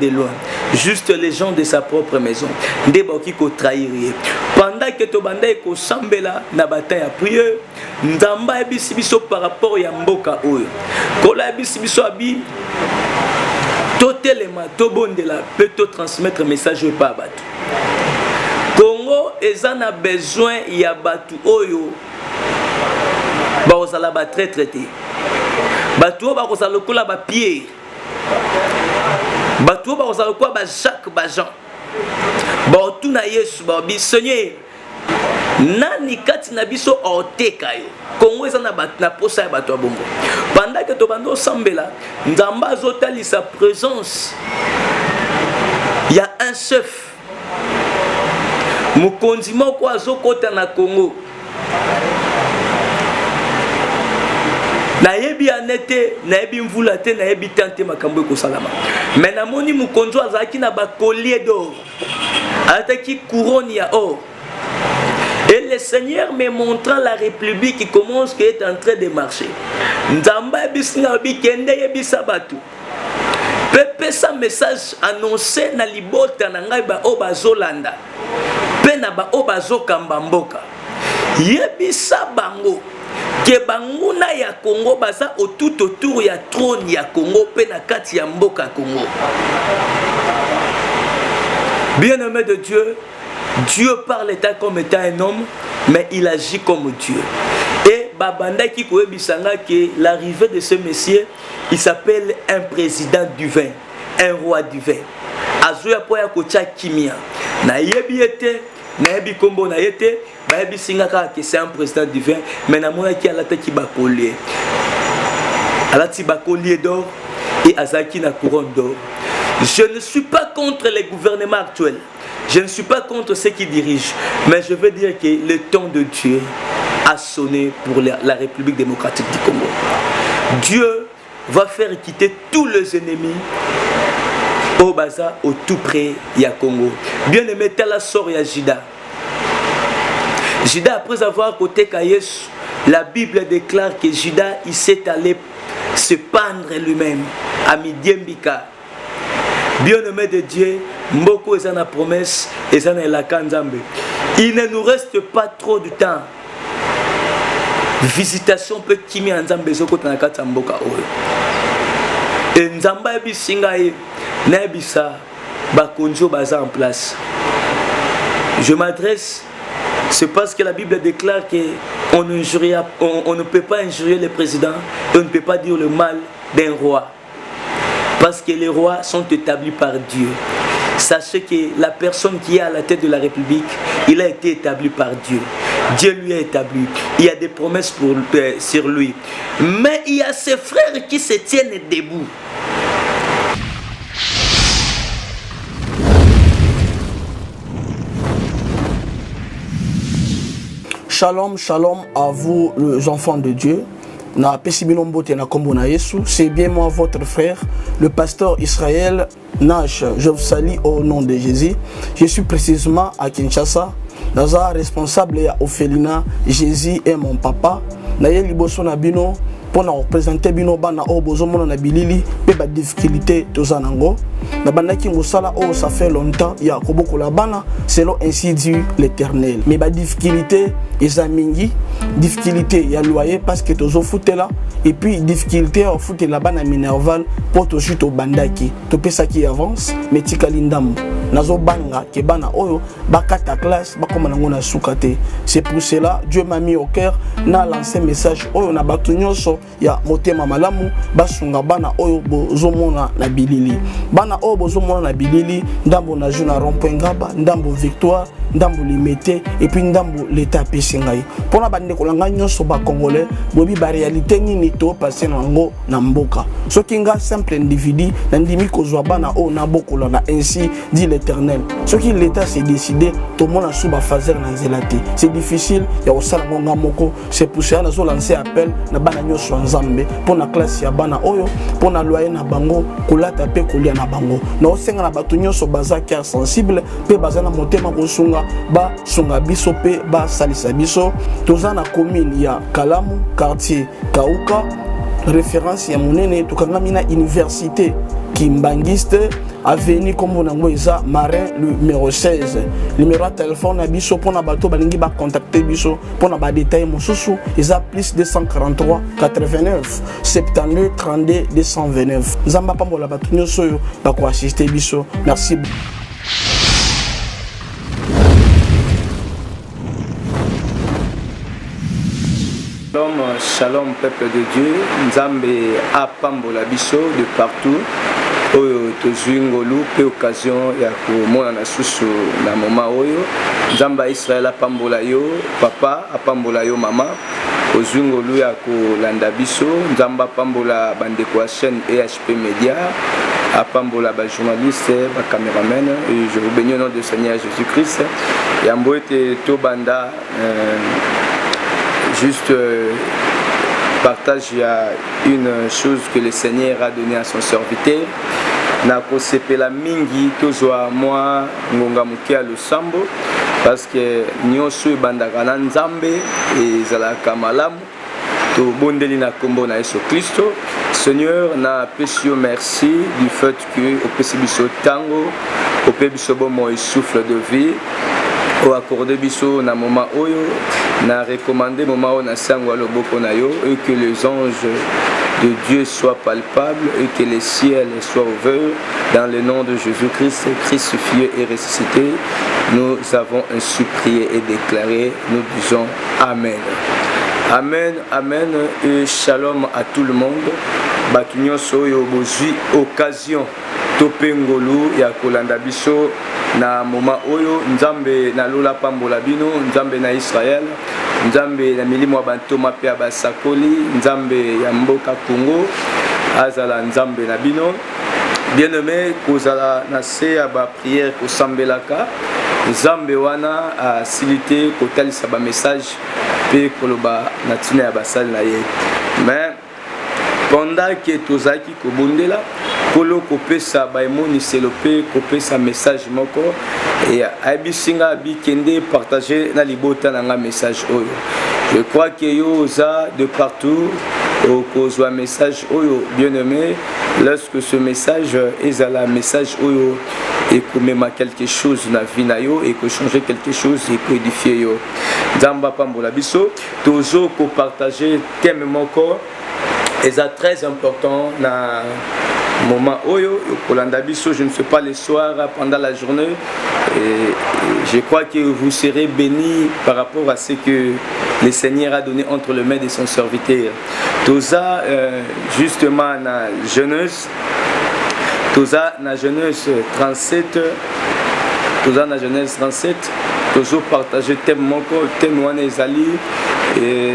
de loin, juste les gens de sa propre maison. Ndeboki ko trahir. Pendant que tobanda ko sambela na bataille à prière, ndamba ebisi biso par rapport ya mboka oyo. Kola ebisi biso abi totelema tobondela peut transmettre message par batu. Congo ezana besoin ya batu oyo ba ozala ba traité. Batu oyo ba kozala lokola ba Pierre. Batu oyo ba kozala lokola ba Jacques ba Jean. Ba otuna Yesu ba bi Seigneur. Nani kati na biso oteka yo. Congo ezana batu na posa ya batu abongo. Pendant que tobando sambela, nzamba azotali sa présence. Il y a un chef. Mokonzi moko azokota na Congo. Nayebi anete, nayebi mvula te, nayebi tante makambo ko salama. Mais namoni mokonzi azaki na ba collier d'or. Ataki couronne ya or. Et le Seigneur me montrant la République qui commence qui est en train de marcher. Nzamba bisina bikende yebisa batu. Pepe sa message annoncé na libota na ngai ba obazolanda. Pe na ba obazokamba mboka. Yebisa bango ke banguna ya Congo baza tout autour ya trône ya Congo pe na kati ya mboka Congo. Bien-aimé de Dieu, Dieu parle état comme étant un homme, mais il agit comme Dieu. Et babanda qui koebisanga que l'arrivée de ce Messie, il s'appelle un président du vin, un roi du vin. Azoya poya kocha kimia. Na yebi ete, na yebi kombo na yete, ba yebi singaka que c'est un président du vin, mais na mona ki alata ki ba collier. Alati ba collier d'or et azaki na couronne d'or. Je ne suis pas contre les gouvernements actuels. Je ne suis pas contre ceux qui dirigent. Mais je veux dire que le temps de Dieu a sonné pour la République démocratique du Congo. Dieu va faire quitter tous les ennemis au Baza, au tout près du Congo. Bien aimé, telle sort ya Jida. Jida, après avoir côté Kayes, la Bible déclare que Jida, il s'est allé se pendre lui-même à Midiembika. Bien-aimé de Dieu, Mboko est la promesse et ça est la Kanzambe. Il ne nous reste pas trop de temps. Visitation peut kimi Nzambe zoko tanakata mboka oyo. Et Nzamba bisinga e na bisa bakonjo baza en place. Je m'adresse, c'est parce que la Bible déclare que on ne peut pas injurier le président et on ne peut pas dire le mal d'un roi. Parce que les rois sont établis par Dieu. Sachez que la personne qui est à la tête de la République, il a été établi par Dieu. Dieu lui a établi. Il y a des promesses sur lui. Mais il y a ses frères qui se tiennent debout. Shalom, shalom à vous les enfants de Dieu. C'est bien moi votre frère, le pasteur Israël Nash. Je vous salue au nom de Jésus. Je suis précisément à Kinshasa. Naza responsable à Ophelina. Jésus est mon papa. Naye liboso na bino pour nous représenter bino bana o bozomona na bilili pe ba difficulté tozanango. Na bana ki ngosala o ça fait longtemps ya koboko la bana selon ainsi dit l'Éternel. Mais ba difficulté ezamingi, difficulté ya loyer parce que tozo foutela et puis difficulté au foot la bana minerval pour to chuto bandaki. To pesa qui avance mais tikalindam. Nazo banga ke bana oyo bakata classe bakoma nango na sukate. C'est pour cela Dieu m'a mis au cœur na lancé message oyo na batu nyonso ya motema malamu basunga bana oyo bozomona na bilili. Bana oyo bozomona na bilili ndambo na juna rond-point ngaba, ndambo victoire, ndambo limité et puis ndambo l'état pesingai. Pona bande kolanga nyonso ba congolais bobi ba réalité nini to passer nango na mboka. Soki nga simple individu na ndimi kozwa bana oyo na bokola na ainsi dit l'Éternel. Soki l'état s'est décidé to mona suba fazer na zelati. C'est difficile ya osala ngonga moko. C'est pour ça nazo lancer appel na bana nyonso nzambe pona classe ya bana oyo pona loyer na bango kolata pe kolia na bango. Na osenga na batu nyonso baza cœur sensible pe baza na motema kosunga ba sunga biso pe ba salisa biso. Toza na commune ya Kalamu, quartier Kauka, référence ya monene tokangami na université Kimbangiste avenue Kombo Nango eza Marin numéro 16. Numéro de téléphone na biso pona bato balingi ba contacter biso pona ba détail mosusu eza plus 243 89 72 32 229. Nzamba pambola bato nyonso yo ba ko assister biso. Merci. Shalom, shalom peuple de Dieu, Nzambe apambola biso de partout. Oyo tozwi ngolu pe occasion ya komona na susu na moma oyo Nzamba Israël apambola yo papa apambola yo mama ozwi ngolu ya kolanda biso Nzamba apambola bandeko ya chaîne EHP Média apambola ba journaliste ba caméraman et je vous bénis au nom du Seigneur Jésus-Christ yambo ete to banda juste partage il y a une chose que le Seigneur a donné à son serviteur. Nako sepela mingi tozwa moi ngonga muke ya losambo parce que nyonso ebandaka na Nzambe ezalaka malamu to bondeli na kombo na Yesu Kristo. Seigneur na pesi yo merci du fait que opesi biso tango opesi biso bomo souffle de vie o accordé biso na moment oyo na recommandé moment oyo na sango loboko na yo et que les anges de Dieu soient palpables et que les ciels soient ouverts dans le nom de Jésus-Christ crucifié et ressuscité. Nous avons ainsi prié et déclaré, nous disons Amen. Amen, Amen et shalom à tout le monde. Batunyo soyo bozui occasion topengolu ya kolanda biso na moma oyo Nzambe na lola pambola bino Nzambe na Israël Nzambe na milimo ya bantoma pe ya basakoli Nzambe ya mboka Congo azala Nzambe na bino bien-aimé kozala na se ya ba prière kosambelaka Nzambe wana a silité kotalisa ba message pe koloba na tina ya basali na ye mais pendant que tozaki kobondela kolo kopesa baimoni selope kopesa message moko et abisinga bikende partager na libota nanga message oyo. Je crois que yo za de partout au kozwa message oyo bien-aimé lorsque ce message est à la message oyo et que même quelque chose na vie na yo et que changer quelque chose et que édifier yo. Nzamba pambola biso toujours ko partager thème moko et ça très important na moment oyo kolanda biso je ne sais pas le soir pendant la journée et je crois que vous serez bénis par rapport à ce que le Seigneur a donné entre les mains de son serviteur. Tout ça justement na Genèse tout ça na Genèse 37 tout ça na Genèse 37 toujours partager thème moko thème wana ezali et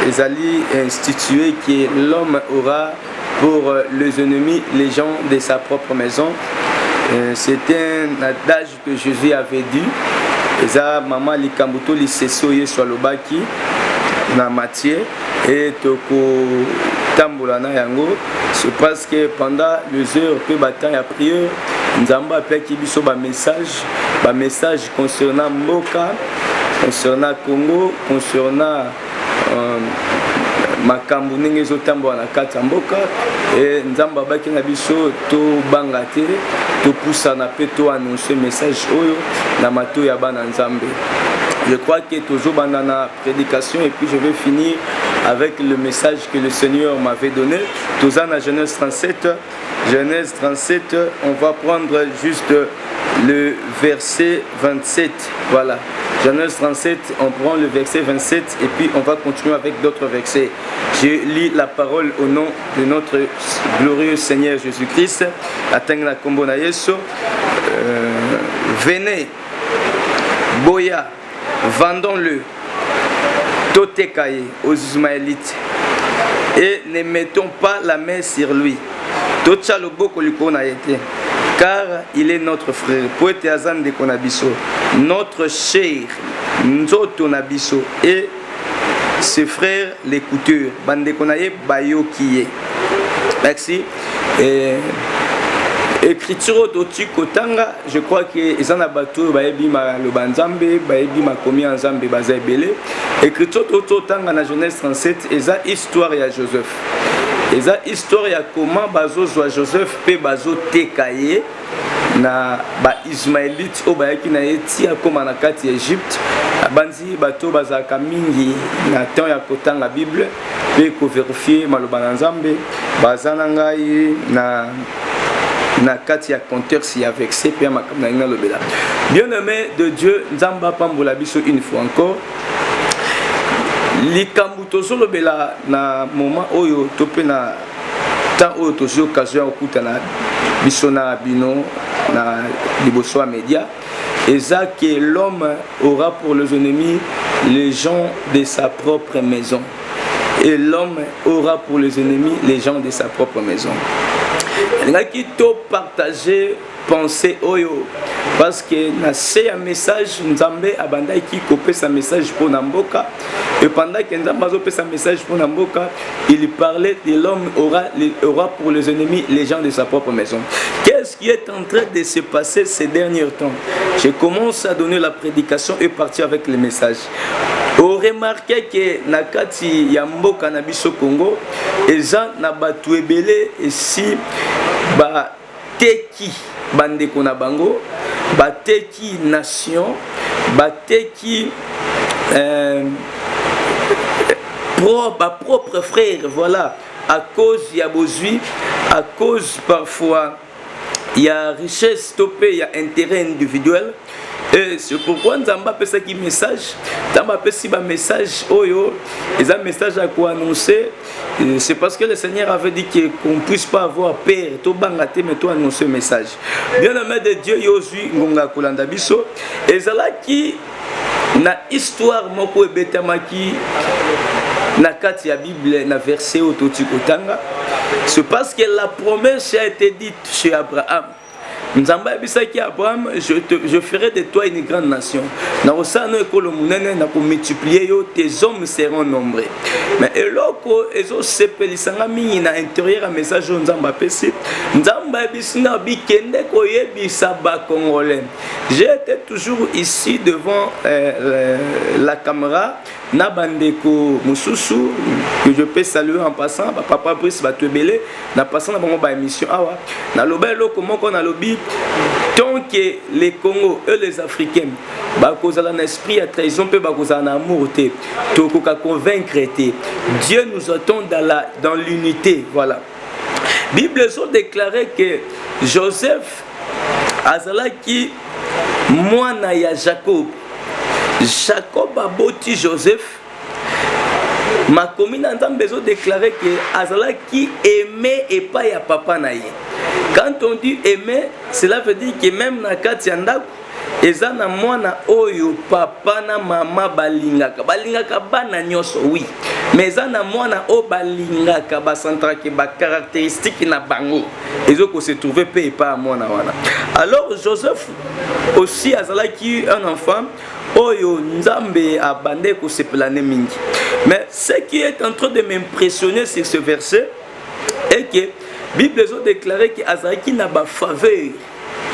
ezali institué que l'homme aura pour les ennemis, les gens de sa propre maison. C'est un adage que Jésus avait dit. Eza maman likambuto li sesoye sur le baki na Matthieu et toko tambola na yango. C'est parce que pendant les heures pe batan ya prière, Nzamba pe ki biso ba message concernant Mboka, concernant Congo, concernant makambu ndenge ezotambola na kati ya mboka e Nzamba baki na biso to banga te to pusana pe to annoncer message oyo na mato ya bana Nzambe. Je crois que toujours banda na prédication et puis je vais finir avec le message que le Seigneur m'avait donné. Tout ça na Genèse 37. Genèse 37, on va prendre juste le verset 27. Voilà. Genèse 37, on prend le verset 27 et puis on va continuer avec d'autres versets. Je lis la parole au nom de notre glorieux Seigneur Jésus-Christ. Atengna kombo na Yesu. Venez, boya, vendons-le, totekaye aux Ismaélites et ne mettons pas la main sur lui. Car il est notre frère. Poète Azan de Konabiso, notre cher Nzoto Nabiso et ses frères les coutures. Bande Konaye Bayo Kiye. Merci. écriture toti kotanga, je crois que ezana bato bayebi ma le banzambe bayebi ma komi nzambe bazebele. Écriture totanga na Genèse 37 eza histoire ya Joseph. Eza histoire ya comment bazo zwa Joseph pe bazo tekaye na ba Ismaélite o bayaki na eti akoma na kati ya Égypte. Banzi bato bazaka mingi na temps ya kotanga Bible pe ko vérifier maloba na nzambe bazana ngai na kati ya compteur si avec ces pe makamna ngina lobela. Bien-aimé de Dieu, nzamba pambola biso une fois encore. Likambu tozo lobela na moment oyo topé na temps oyo tozo occasion okuta na biso na bino na liboso ya média. Et ça que l'homme aura pour les ennemis les gens de sa propre maison. Et l'homme aura pour les ennemis les gens de sa propre maison. Il y a qui t'ont partagé penser oyo parce que na c'est un message Nzambe abanda qui copie sa message pour Namboka et pendant que Nzambe a sa message pour Namboka, il parlait de l'homme aura pour les ennemis les gens de sa propre maison. Qu'est-ce qui est en train de se passer ces derniers temps? Je commence à donner la prédication et partir avec le message. Vous remarquez que nakati ya mboka na biso Congo eza na batu ebele esi ba teki bandeko na bango ba teki nation ba teki propre frère, voilà, à cause il y a bozui, à cause parfois il y a richesse stoppée, il y a intérêt individuel. Et c'est pourquoi nous avons fait ce message. Nous avons fait ce message. Et un message à quoi annoncer. C'est parce que le Seigneur avait dit qu'on ne puisse pas avoir peur. Tout bangaté, mais tout annoncer le message. Bien-aimé de Dieu, Yosu Ngonga Kolanda Biso. Et c'est là qui, na histoire moko ebetamaki na kati ya Bible na verset ototi kotanga. C'est parce que la promesse a été dite chez Abraham. Nzamba bisaki Abraham, je ferai de toi une grande nation. Na osano ekolo munene na ko multiplier yo, tes hommes seront nombreux. Mais eloko ezo sepelisanga mingi na intérieur a message Nzamba pesi. Nzamba bisina bikende ko yebisa ba congolais. J'étais toujours ici devant la caméra na bandeko mususu que je peux saluer en passant papa Brice Batwebele na passant na bango ba émission awa na lobelo comment qu'on a lobby tant que les Congo et les Africains ba kozala na esprit à trahison pe ba kozala na amour te to ko convaincre te Dieu nous attend dans l'unité, voilà. Bible ont déclaré que Joseph azalaki mwana ya Jacob. Jacob a boti Joseph. Ma commune en besoin déclarer que azalaki aimé et pas ya papa na ye. Quand on dit aimer, cela veut dire que même na kati ya ndako eza na mwana oyo papa na mama balingaka bana nyonso, oui, mais eza na mwana o balingaka bacentrake ba caractéristique na bango ezoko se trouver pe pas mwana wana. Alors Joseph aussi azalaki un enfant oyo Nzambe abande ko sepelane mingi. Mais ce qui est en train de m'impressionner sur ce verset est que Bible a déclaré que azalaki na ba faveur.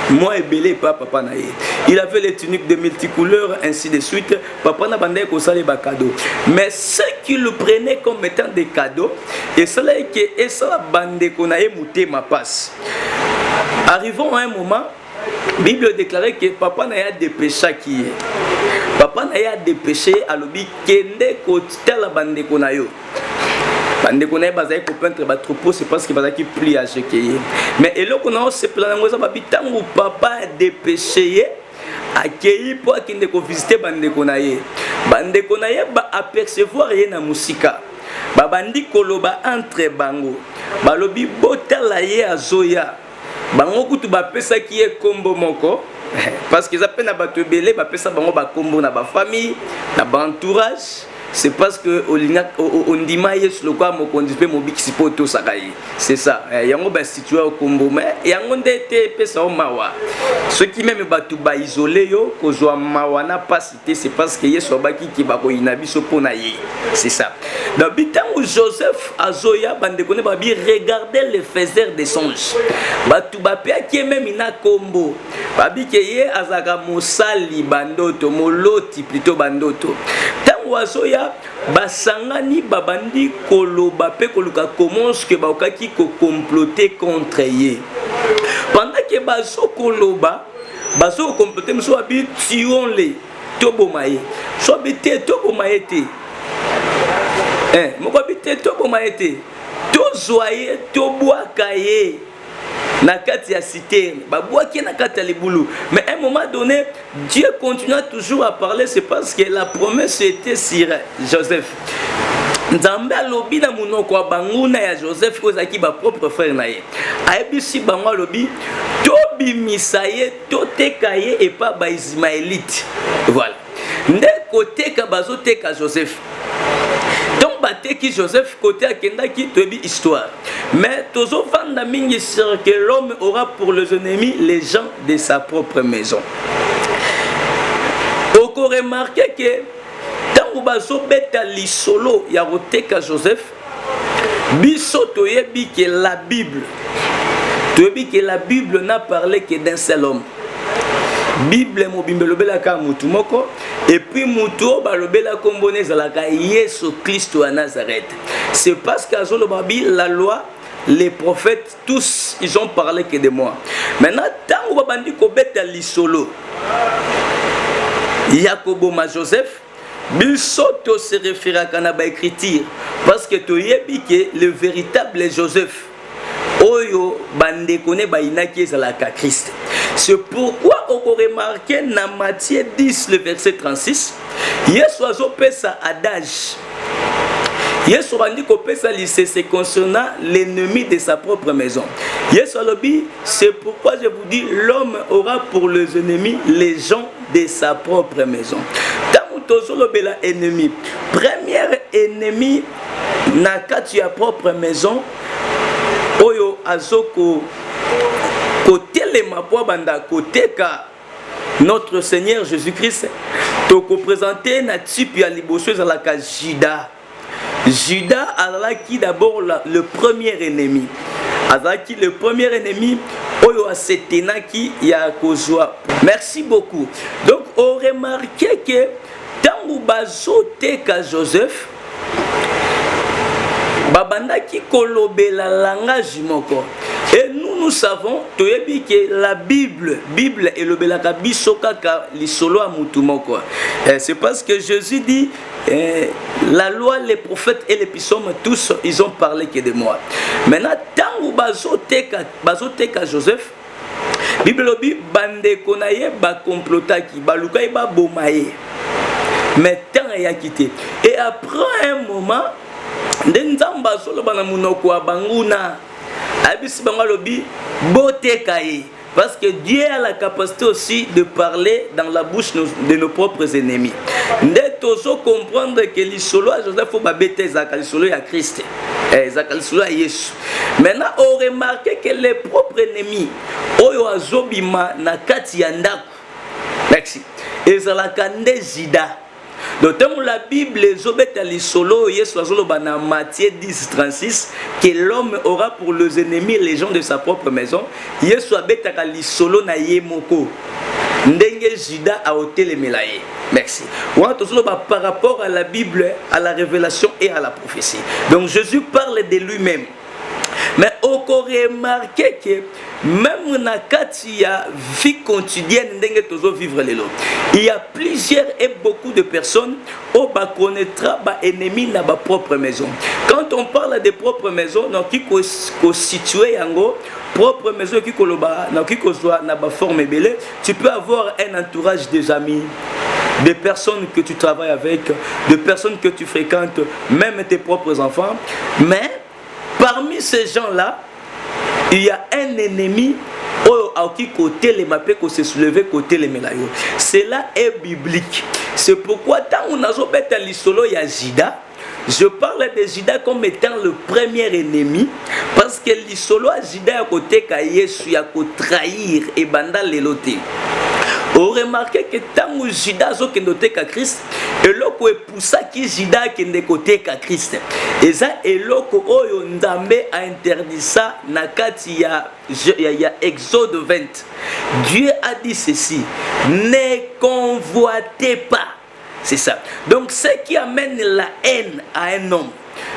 Moi et Belé, papa naïe. Il avait les tuniques de multicouleurs, ainsi de suite. Papa n'a bandé qu'au salé bas cadeaux. Mais ce qui le prenait comme étant des cadeaux, et cela est que et ça bandé qu'on a émouté ma passe. Arrivons à un moment, Bible déclarait que papa n'a des péchés qui est. Papa n'a des péchés à l'obi kende côté la bandé qu'on a eu. Bande qu'on a basé pour peindre ba troupeau, c'est parce que bazaki plus âgé que yé. Mais et là qu'on a ce plan ngoza babitango papa dépêché accueilli pour qu'il ne visiter bande qu'on a yé. Bande qu'on a yé ba apercevoir rien na musika. Ba bandi koloba entre bango. Ba lobi botala yé azoya. Bango kutu ba pesa qui est combo moko. Parce qu'ils appellent na bato belé ba pesa bango ba combo na ba famille, na ba entourage. c'est parce que on dit maïs le quoi mon conduit mon bixi poto sakayi. C'est ça. Yango ba situé au Combo mais yango ndete pesa o mawa. Ceux qui même batu ba isolé yo kozwa mawana pas cité c'est parce que yeso baki ki ba ko inabiso pona yi. C'est ça. Dans bitango Joseph Azoya bande connaît ba bi regarder le faiseur des songes. Batu ba pe qui même ina Combo. Ba bi ke ye azaka mosali bandoto moloti plutôt bandoto. Tango Azoya basangani babandi koloba pe koluka commence que ba okaki ko comploter contre ye. Pendant que baso koloba baso comploter mso abi tuons-les tobomaye. So bité tobomaye te. Moko bité tobomaye te. Tozoye toboakaye. Na kati ya citerne, babouaki na kati ya libulu. Mais à un moment donné, Dieu continua toujours à parler, c'est parce que la promesse était sur Joseph. Nzambe alobi na munoko wa banguna ya Joseph kozaki ba propre frère na ye. Ayebisi bango alobi tobi misaye totekaye et pas ba Ismaélite. Voilà. Nde côté ka bazo teka Joseph. Donc bateki Joseph côté akenda ki tobi histoire. Mais toujours vanda mingi sur que l'homme aura pour les ennemis les gens de sa propre maison. Oko remarqué que tango bazo beta lisolo ya roteka Joseph biso toyebi que la Bible n'a parlé que d'un seul homme. Bible mobimbe lobela ka mutu moko et puis mutu balobela kombone zalaka Yesu Christ à Nazareth. C'est parce qu'à Zolobabi la loi, les prophètes tous ils ont parlé que de moi. Maintenant tango babandi ko beta lisolo Yakobo ma Joseph biso to se réfère à kanaba écriture parce que to yebi que le véritable Joseph Oyo bande kone bainaki ezalaka Christ. C'est pourquoi on remarque dans Matthieu 10 le verset 36, Yesu azopesa adage. Yesu bandi kopesa lisese concernant l'ennemi de sa propre maison. Yesu alobi, c'est pourquoi je vous dis l'homme aura pour les ennemis les gens de sa propre maison. Tango tozolobela ennemi, premier ennemi na kati ya propre maison. Oyo azoko côté les mapwa banda côté ka notre Seigneur Jésus-Christ toko présenter na type ya liboso za la ka Judas. Judas alaki d'abord le premier ennemi. Azaki le premier ennemi oyo asetenaki ya kozwa. Merci beaucoup. Donc on remarquait que tango bazote ka Joseph babanda ki kolobela langage moko. Et nous savons que la Bible est le belaka bisoka ka lisolo amutu moko. C'est parce que Jésus dit la loi, les prophètes et les psaumes tous ils ont parlé que de moi. Maintenant tango bazoteka Joseph Bible lobi bande konaye ba complotaki balukai ba bomaye. Mais tant ya quitté. Et après un moment Ndenzamba solo bana munoko wa banguna abisi bango lobi botekaye parce que Dieu a la capacité aussi de parler dans la bouche de nos propres ennemis. Ndetozo comprendre que l'isolo à Joseph faut babete zakali solo ya Christ. Zakali solo ya Yesu. Maintenant on remarque que les propres ennemis oyo azobima na kati ya ndako. Merci. Ezalaka nde Judas. Donc, dans la Bible, dans Matthieu 10, 36, que l'homme aura pour les ennemis les gens de sa propre maison. Yesu abetaka lisolo na yemoko. Ndenge Judas a ôté les mélaïs. Merci. Par rapport à la Bible, à la révélation et à la prophétie. Donc, Jésus parle de lui-même. Mais on remarque que même dans la vie quotidienne, il y a plusieurs et beaucoup de personnes qui connaîtront les ennemis dans leur propre maison. Quand on parle de propre maison, qui est situé en propre maison, qui est forme belle, tu peux avoir un entourage des amis, des personnes que tu travailles avec, des personnes que tu fréquentes, même tes propres enfants. Mais parmi ces gens-là, il y a un ennemi oyo aoki côté les mapé ko se soulever côté les melayo. Cela est biblique. C'est pourquoi tant on a zobeta lisolo ya Judas, je parle de Judas comme étant le premier ennemi parce que lisolo a Judas à côté ka Yesu ya ko trahir et banda leloté. On remarque que tant que Judas a noté qu'à Christ, et l'autre est poussé qui Judas qui n'est côté qu'à Christ. Et ça, et l'autre oyo Ndambe a interdit ça na kati ya Exode 20. Dieu a dit ceci: ne convoitez pas. C'est ça. Donc ce qui amène la haine à un homme,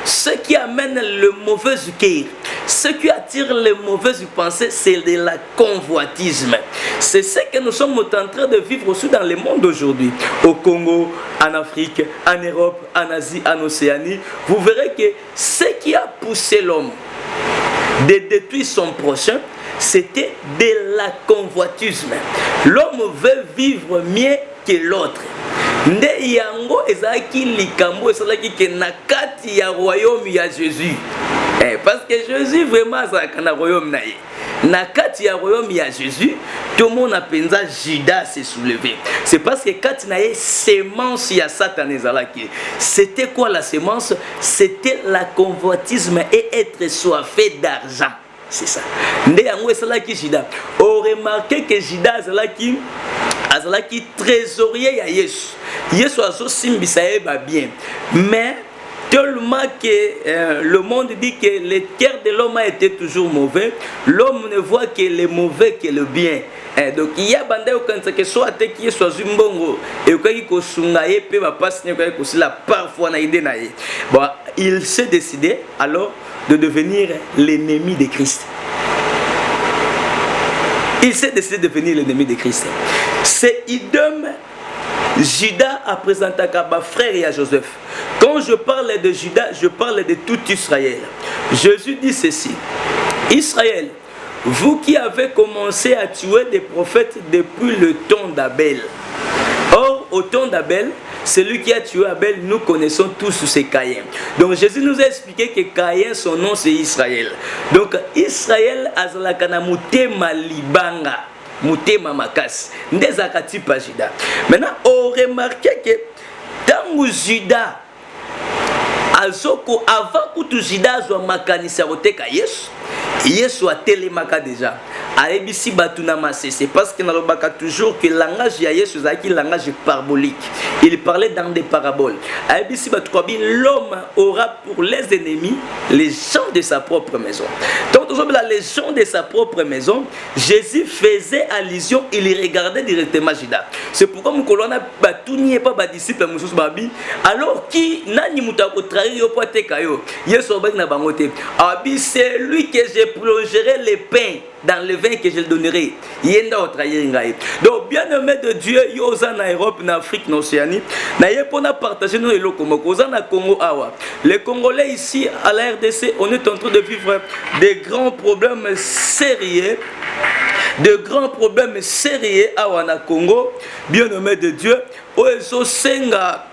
ce qui amène le mauvais cœur, ce qui attire les mauvaises pensées, c'est de la convoitisme. C'est ce que nous sommes en train de vivre aussi dans le monde aujourd'hui. Au Congo, en Afrique, en Europe, en Asie, en Océanie. Vous verrez que ce qui a poussé l'homme de détruire son prochain, c'était de la convoitisme. L'homme veut vivre mieux que l'autre. Nde yango ezaki likambo esalaki ke na kati ya royaume ya Jésus. Parce que Jésus vraiment azalaka na royaume na ye. Na kati ya royaume ya Jésus, tout le monde a pensé Judas s'est soulevé. C'est parce que quand na ye sémence ya Satan ezalaki. C'était quoi la sémence? C'était la convoitisme et être soifé d'argent. C'est ça. Nde yango esalaki Judas. On remarque que Judas azalaki trésorier ya Yesu. Yesu azo simbisa eba bien. Mais tellement que le monde dit que le cœur de l'homme a été toujours mauvais, l'homme ne voit que le mauvais que le bien. Donc il y a bande au quand que soit qui soit zumbongo et qui ko sungaye pe ba passe ne ko sila parfois na idée na ye. Bon, il s'est décidé alors de devenir l'ennemi de Christ. Il s'est décidé de devenir l'ennemi de Christ. C'est idem. Judas a présenté à frère et à Joseph. Quand je parle de Judas, je parle de tout Israël. Jésus dit ceci: Israël, vous qui avez commencé à tuer des prophètes depuis le temps d'Abel. Or, au temps d'Abel, celui qui a tué Abel, nous connaissons tous c'est Caïn. Donc Jésus nous a expliqué que Caïn, son nom c'est Israël. Donc Israël azalakana mutema libanga. Mutema makas. Ndezakati pa Judas. Maintenant, on remarque que dans Judas, avant que Judas soit makanisa oteka Yesu, Yesu a télémaka déjà. Arebisi batuna c'est parce que n'alobaka toujours que le langage ya Yesu est un langage parabolique. Il parlait dans des paraboles. Arebisi batukabi, l'homme aura pour les ennemis les gens de sa propre maison. Donc les gens de sa propre maison, Jésus faisait allusion, il regardait directement Judas. C'est pourquoi mon colonne batuni pas ba disciple mususu babi. Alors qui nani mutako trahir yo poteka yo. Yesu obek na bangote. Abi c'est lui que je plongerai les pains dans le vin que je le donnerai. Yenda au trahir ngai. Donc bien aimé de Dieu, yoza na Europe, na Afrique, na Océanie, na yepona partager nos eloko moko na Congo awa. Les Congolais ici à la RDC, on est en train de vivre des grands problèmes sérieux. De grands problèmes sérieux awa na Congo, bien aimé de Dieu, oezo senga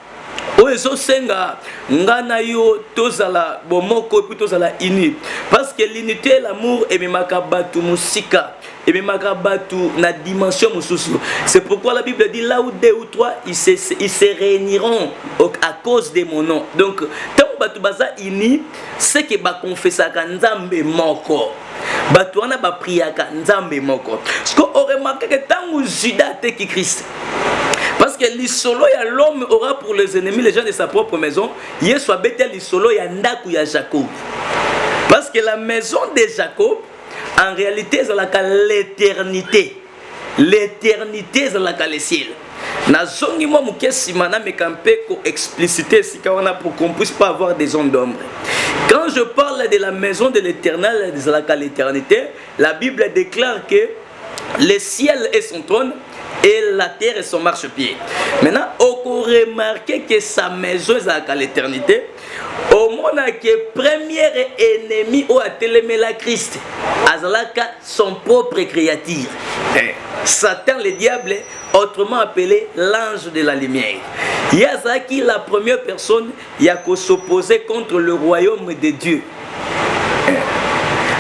ngana yo tozala bomoko puis tozala uni parce que l'unité l'amour et memaka batu musika et memaka batu na dimension mususu. C'est pourquoi la Bible dit là où deux ou trois ils se réuniront à cause de mon nom. Donc tant batu baza uni c'est que ba confessaka nzambe moko. Batu wana ba priaka nzambe moko. Parce qu'on remarque que tant Judas te qui Christ. Parce que l'isolo ya l'homme aura pour les ennemis les gens de sa propre maison. Yesu a bêté l'isolo ya ndaku ya Jacob. Parce que la maison de Jacob, en réalité, c'est l'éternité. L'éternité, c'est le ciel. Na zongi mo mukesi mana mekampe ko expliciter si kawana pour qu'on puisse pas avoir des ondes d'ombre. Quand je parle de la maison de l'éternel, de l'éternité, la Bible déclare que le ciel est son trône et la terre est son marchepied. Maintenant, on peut remarquer que sa maison est à l'éternité. Au monde que premier ennemi au télémé la Christ, azalaka son propre créature. Satan le diable, autrement appelé l'ange de la lumière. Yazaki la première personne qui a s'opposer contre le royaume de Dieu.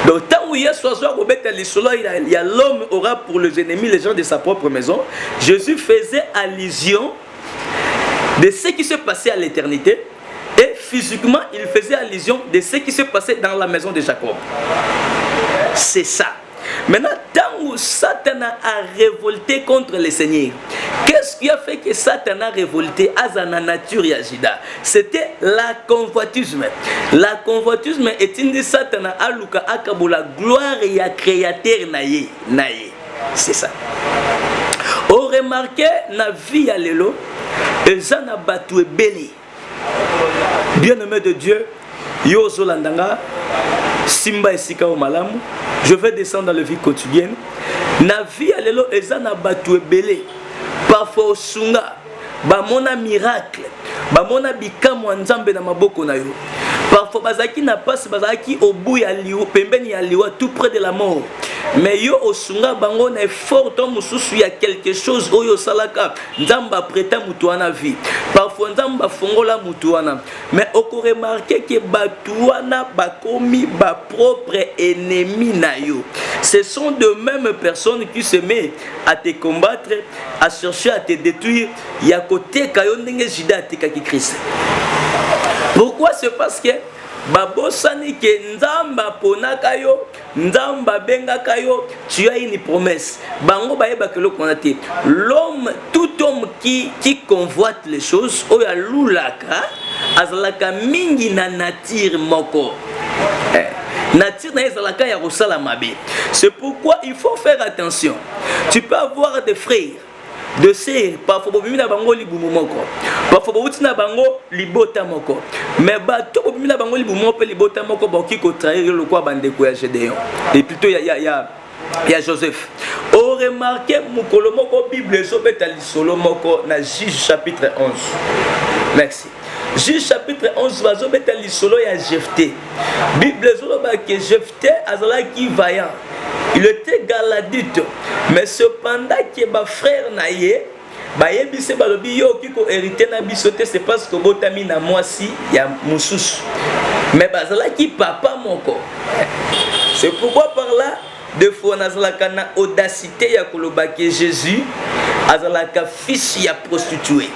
Donc tant où il y a l'homme aura pour les ennemis les gens de sa propre maison, Jésus faisait allusion de ce qui se passait à l'éternité et physiquement il faisait allusion de ce qui se passait dans la maison de Jacob. C'est ça. Maintenant, tant où Satan a révolté contre le Seigneur, qu'est-ce qui a fait que Satan a révolté à sa nature Yajida? C'était la convoitisme. La convoitisme est une de Satan a luka akabola gloire et à créateur naïe. C'est ça. On remarque na vie à l'élo, et ça n'a battu belé. Bien-aimé de Dieu, Yozo Landanga, Simba Esika au Malamu, je vais descendre dans la vie quotidienne. Na vie à l'élo, et ça n'a battu belé. Parfois au sunga, bamona miracle, bamona bikamu nzambe na maboko na yo. Parfois bazaki na passe bazaki au bout ya liwa, pembeni ya liwa, tout près de la mort. Mais yo au sunga bango na fort homme mususu ya quelque chose oyo salaka nzamba prêta mutuana vie. Parfois nzamba fongola mutuana. Mais oko remarquer que batuana bakomi ba propre ennemi na yo. Ce sont de mêmes personnes qui se mettent à te combattre, à chercher à te détruire. Ya côté kayo ndenge jida te kaki Christ. Pourquoi? C'est parce que babosani ke nzamba ponaka yo, nzamba bengaka yo, tu as une promesse. Bango baeba ke lo konate. L'homme, tout homme qui convoite les choses, oya lulaka, azalaka mingi na nature moko. Nature na ezalaka ya rosala mabe. C'est pourquoi il faut faire attention. Tu peux avoir des frères, de sœurs, parfois bobimi na bango libumu moko, parfois bouti na bango libota moko, mais bato bobimi na bango libumu moko libota moko boki ko trahir le quoi bandeko ya Gédéon et plutôt il y a Joseph. On remarque mukolo moko Bible so beta lisolo moko na Juge chapitre 11. Merci. Juge chapitre 11 bazo beta lisolo ya Jephthé. Bible so ba que Jephthé azala ki vaillant. Il était galadite, mais cependant que ba frère naie, ba yebise balobi yo kiko hérité na bisote, c'est parce que botami na mwasi ya mususu. Mais bazala ki papa moko. C'est pourquoi par là de fois nazalaka na audacité ya koloba que Jésus azalaka fils ya prostituée.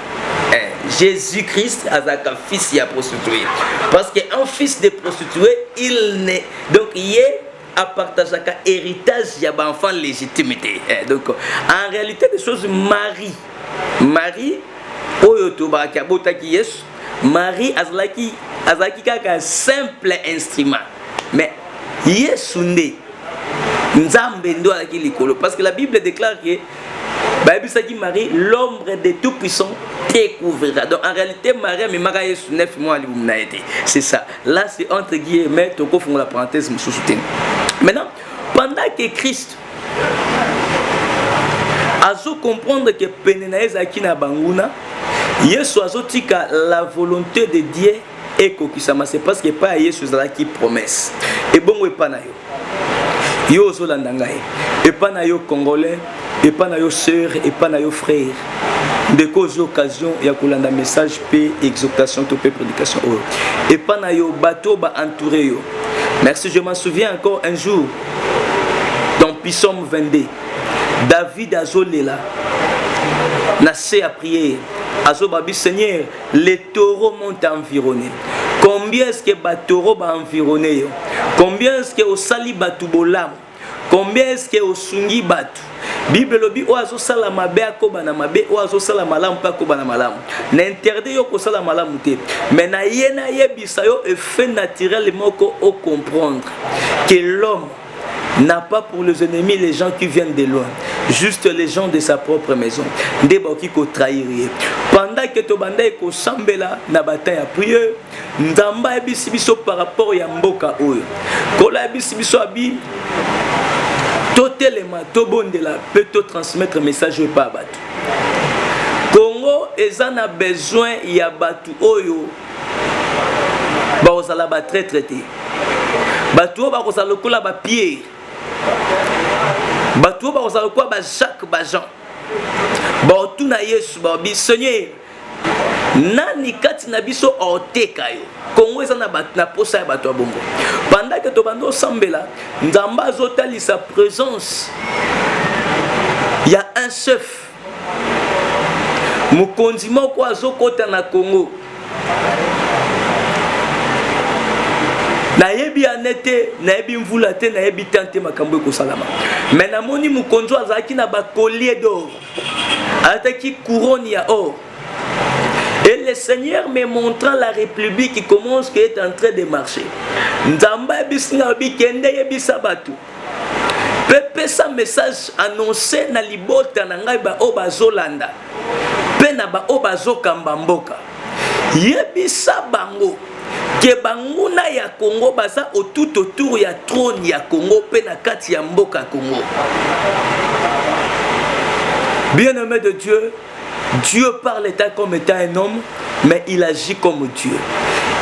Jésus-Christ azalaka fils ya prostituée. Parce qu'un fils de prostituée, il n'est donc il est à partager un héritage il y a un enfant légitimité. Donc en réalité des choses Marie oyoto baka botaki Yesu, Marie azalaki kaka simple instrument. Mais Yesu ne nzambe ndo alaki likolo parce que la Bible déclare que Marie, l'ombre de tout puissant découvrira. Donc en réalité, Marie mais Marie Yesu 9 mois à été. C'est ça. Là c'est entre guillemets toko font la parenthèse me soutien. Maintenant, pendant que Christ a comprendre que penenaïs akina banguna, Yesu azotika la volonté de Dieu et kokisama, c'est parce que pas Yesu zala qui promesse. Et bon et pas na yo. Yo zolandangai. Et pas na yo congolais, et pas na yo sœur, et pas na yo frère. De cause occasion ya kolanda message paix exhortation to paix prédication. Et pas na yo bateau ba entouré yo. Merci, je m'en souviens encore un jour, dans Psaume 22, David Azolela, Nassé a prié, Azobabi, Seigneur, les taureaux m'ont environné. Combien est-ce que les taureaux m'ont environné? Combien est-ce que au sali batu bolam? Combien est-ce que au sungi batu? Bible lobi oazo sala mabe akobana mabe oazo sala malamu pa kobana malamu. N'interdit yo ko sala malamu te. Mais na yena yebisa yo effet naturel moko au comprendre que l'homme n'a pas pour les ennemis les gens qui viennent de loin, juste les gens de sa propre maison. Ndeboki ko trahir. Pendant que to banda ko sambela na bataille à prier, ndamba ebisi biso par rapport ya mboka oyo. Kola ebisi biso abi totelema tobondela peut te transmettre message par batu. Congo ezana a besoin ya batu oyo ba ozala ba très traité. Batu ba kozala lokola ba Pierre. Batu ba kozala lokola ba Jacques ba Jean. Ba tuna Yesu ba bi Seigneur nani kati na biso oteka yo Congo eza na posa ya bato ya bongo pendant que tobando sambela nzamba azotali sa présence. Il y a un chef mokonzi moko azokota na Congo nayebi anete nayebi mvula te nayebi tante makambo ekosalama mais namoni mokonzi azalaki na ba collier d'or ataki couronne ya or. Et le Seigneur me montrant la République qui commence qui est en train de marcher. Nzamba bisinga bikende yebisa batu. Pepe sa message annoncé na libota na ngai ba obazolanda. Pe na ba obazokamba mboka. Yebisa bango ke banguna ya Congo baza tout autour ya trône ya Congo pe na kati ya mboka Congo. Bien-aimé de Dieu, Dieu parle étant comme étant un homme, mais il agit comme Dieu.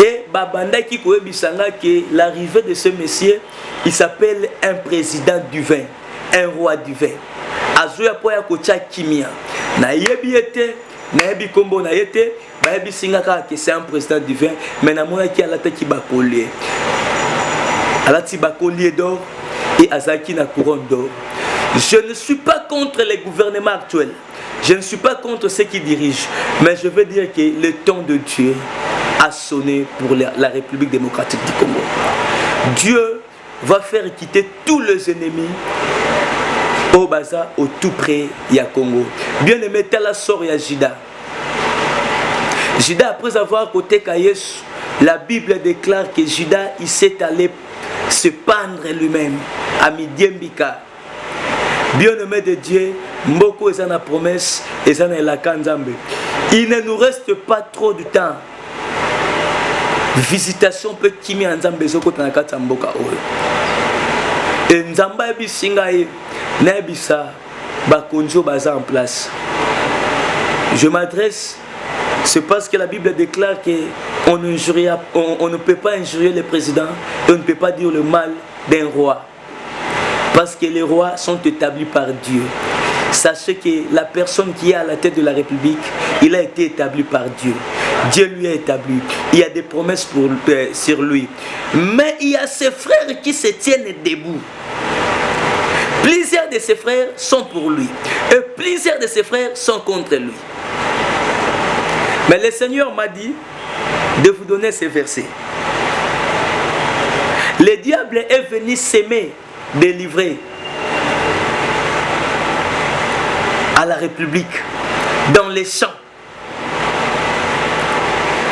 Et babanda qui koebisanga que l'arrivée de ce monsieur, il s'appelle un président du vin, un roi du vin. Azoya poya kocha kimia. Na yebi ete, na yebi kombo na yete, ba yebi singaka que c'est un président du vin, mais na mona ki alata ki bakolier. Alati bakolier d'or et azaki na couronne d'or. Je ne suis pas contre les gouvernements actuels. Je ne suis pas contre ceux qui dirigent, mais je veux dire que le temps de Dieu a sonné pour la République démocratique du Congo. Dieu va faire quitter tous les ennemis au Baza, au tout près du Congo. Bien aimé, Tala sort ya Jida. Jida, après avoir côté Kayesh, la Bible déclare que Jida, il s'est allé se pendre lui-même à Midiembika. Bien-aimé de Dieu, Mboko est la promesse et ça est la Kanzambe. Il ne nous reste pas trop de temps. Visitation peut kimi Nzambe zoko tanakata mboka oyo. Et Nzamba bisinga e na bisa bakonjo baza en place. Je m'adresse, c'est parce que la Bible déclare que on ne peut pas injurier le président et on ne peut pas dire le mal d'un roi. Parce que les rois sont établis par Dieu. Sachez que la personne qui est à la tête de la République, il a été établi par Dieu. Dieu lui a établi. Il y a des promesses sur lui. Mais il y a ses frères qui se tiennent debout. Plusieurs de ses frères sont pour lui. Et plusieurs de ses frères sont contre lui. Mais le Seigneur m'a dit de vous donner ces versets. Le diable est venu s'aimer, délivrer à la République dans les champs.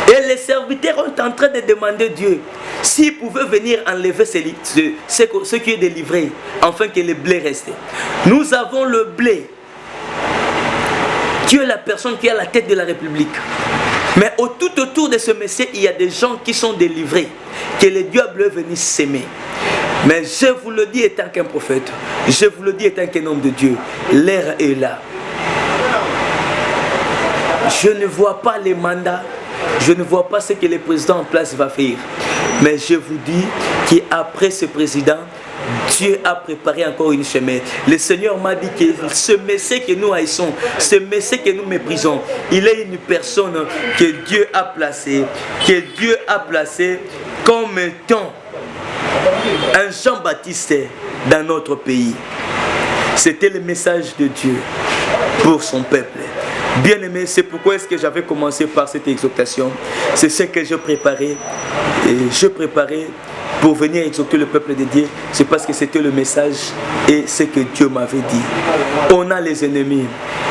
Et les serviteurs sont en train de demander Dieu s'il pouvait venir enlever ce qui est délivré, afin que le blé reste. Nous avons le blé, qui est la personne qui est à la tête de la République. Mais tout autour de ce monsieur, il y a des gens qui sont délivrés, que le diable est venu s'aimer. Mais je vous le dis étant qu'un prophète, je vous le dis étant qu'un homme de Dieu, l'heure est là. Je ne vois pas les mandats, je ne vois pas ce que le président en place va faire. Mais je vous dis qu'après ce président, Dieu a préparé encore une chemin. Le Seigneur m'a dit que ce messie que nous haïssons, ce messie que nous méprisons, il est une personne que Dieu a placée, comme étant un Jean-Baptiste dans notre pays. C'était le message de Dieu pour son peuple. Bien-aimé, c'est pourquoi est-ce que j'avais commencé par cette exhortation. C'est ce que je préparais. Et je préparais pour venir exhorter le peuple de Dieu. C'est parce que c'était le message et ce que Dieu m'avait dit. On a les ennemis,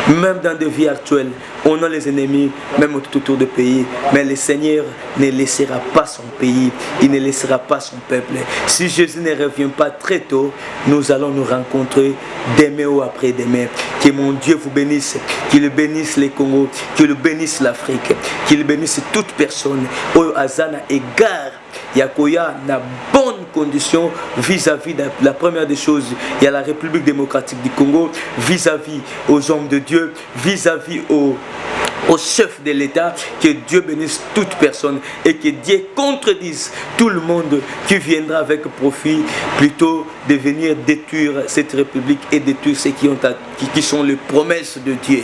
même dans des vies actuelles. On a les ennemis, même tout autour du pays. Mais le Seigneur ne laissera pas son pays. Il ne laissera pas son peuple. Si Jésus ne revient pas très tôt, nous allons nous rencontrer demain ou après-demain. Que mon Dieu vous bénisse. Qu'il bénisse les Congo. Qu'il bénisse l'Afrique. Qu'il bénisse toute personne. Au Azana égard Yakoya na bonne condition vis-à-vis de la première des choses, il y a la République démocratique du Congo, vis-à-vis aux hommes de Dieu, vis-à-vis au chef de l'État, que Dieu bénisse toute personne et que Dieu contredise tout le monde qui viendra avec profit plutôt de venir détruire cette République et détruire ceux qui sont les promesses de Dieu.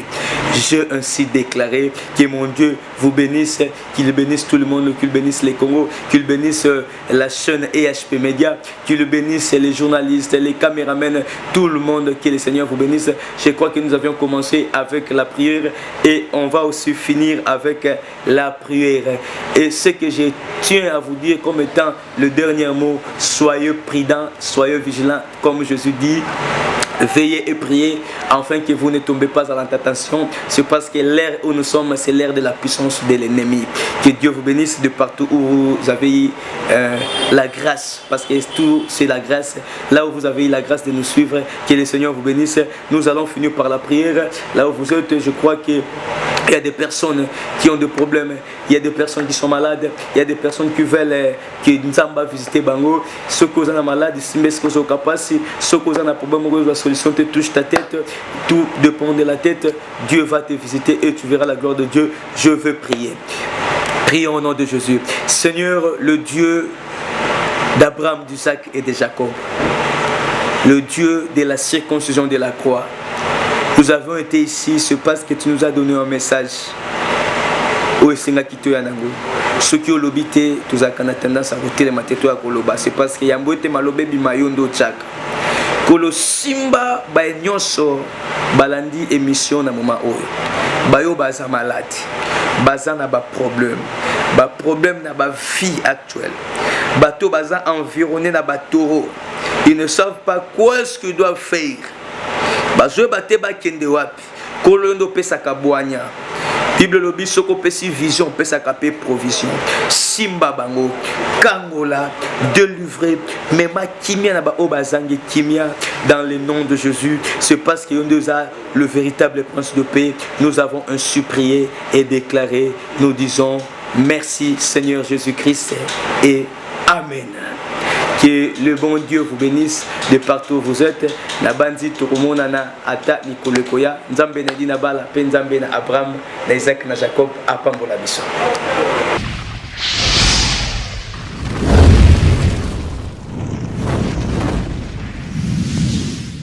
J'ai ainsi déclaré que mon Dieu vous bénisse, qu'il bénisse tout le monde, qu'il bénisse les Congos, qu'il bénisse la chaîne EHP Média, qu'il bénisse les journalistes, les caméramans, tout le monde, que le Seigneur vous bénisse. Je crois que nous avions commencé avec la prière et on va aussi finir avec la prière. Et ce que je tiens à vous dire comme étant le dernier mot, soyez prudents, soyez vigilants, comme Jésus dit. Veillez et priez afin que vous ne tombez pas à la tentation. C'est parce que l'ère où nous sommes, c'est l'ère de la puissance de l'ennemi. Que Dieu vous bénisse de partout où vous avez la grâce, parce que tout c'est la grâce. Là où vous avez eu la grâce de nous suivre, que le Seigneur vous bénisse. Nous allons finir par la prière. Là où vous êtes, je crois que il y a des personnes qui ont des problèmes, il y a des personnes qui sont malades, il y a des personnes qui veulent que Nzamba visiter Bango. Ceux qui sont malades, ceux qui sont capables, ceux qui ont un problème, la solution te touche ta tête, tout dépend de la tête. Dieu va te visiter et tu verras la gloire de Dieu. Je veux prier. Prions au nom de Jésus. Seigneur, le Dieu d'Abraham, d'Isaac et de Jacob, le Dieu de la circoncision de la croix. Nous avons été ici, c'est parce que tu nous as donné un message. Ce qui ont l'obité, tu as tendance à voter les matériaux à Koloba. C'est parce que Yambote Malobe Bimayondo Tchak. Kolo Simba Baenyoso Balandi émission na moment oyo. Bayo baza malade. Baza na ba problème. Ba problème na ba vie actuelle. Bato baza environné na ba taureau. Ils ne savent pas quoi est-ce qu'ils doivent faire. Bazo bate ba kende wapi. Kolondo pesa kabwanya. Bible lobi soko pesi vision pesa kapé provision. Simba bango kangola délivrer mema kimia na ba obazangi kimia dans le nom de Jésus. C'est parce que nous a le véritable prince de paix. Nous avons ainsi prié et déclaré. Nous disons merci Seigneur Jésus-Christ et Amen. Que le bon Dieu vous bénisse de partout où vous êtes. Na bandi tokomona na ata nikolekoya nzambe na dina bala pe nzambe na Abraham na Isaac na Jacob apambola biso.